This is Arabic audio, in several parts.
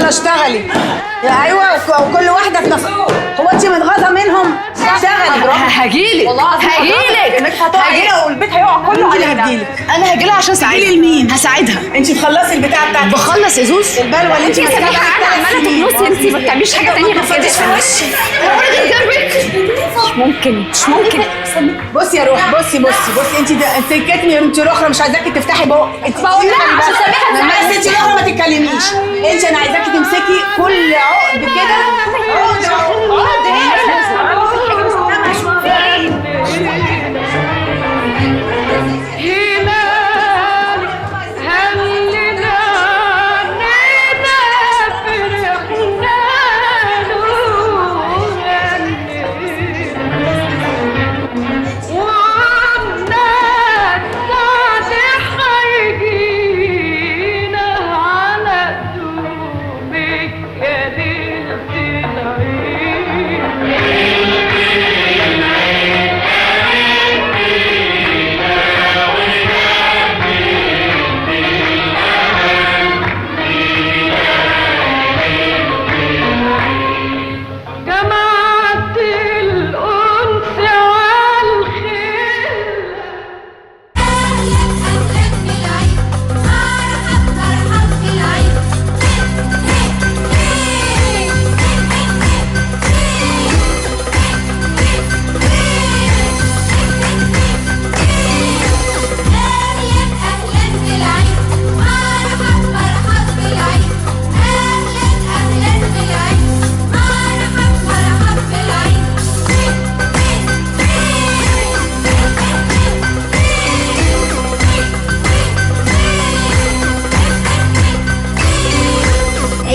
اشتغلي. ايوه وكل واحده في نفسها. هو انت متغاظه منهم؟ اشتغلي. هجيلك والبيت هيقع كله عليها. انا هجيلها عشان اساعدها. هتجيلي لمين؟ هساعدها. انت تخلصي البتاع بتاعتك. بخلص يا زوز. البلوه اللي انت ماسكاها عماله تبصي، انت ما بتعمليش حاجه تانيه غير كده. مش ممكن. بصي يا روح، بصي انت كتمي، انت الاخرى مش عايزاكي تفتحي بقك. بقول لها عشان سامحها. بس انت الاخرى ما تتكلميش. انت انا عايزاكي تمسكي كل عقد كده.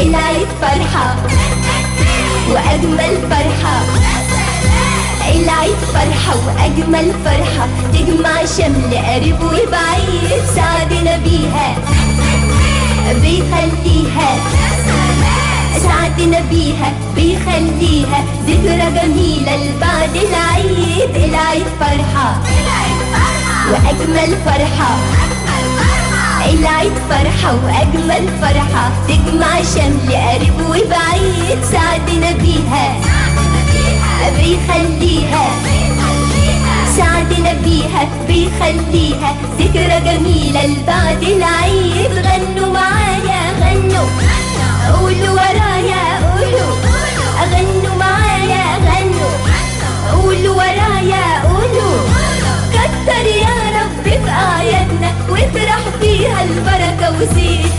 العيد فرحة وأجمل فرحة. العيد فرحة وأجمل فرحة، تجمع شمل قريب وبعيد. سعدنا بيها بيخليها، سعدنا بيها بيخليها ذكرى جميلة لبعد العيد. العيد فرحة وأجمل فرحة. العيد فرحة وأجمل فرحة، تجمع شمل قريب وبعيد. سعدنا بيها بيخليها، سعدنا بيها بيخليها ذكرى جميلة لبعد العيد. غنوا معايا غنوا، قولوا ورايا قولوا، غنوا معايا غنوا، قولوا ورايا قولوا. كتر يا رب في أعيادنا واطرح فيها البركة وزيد.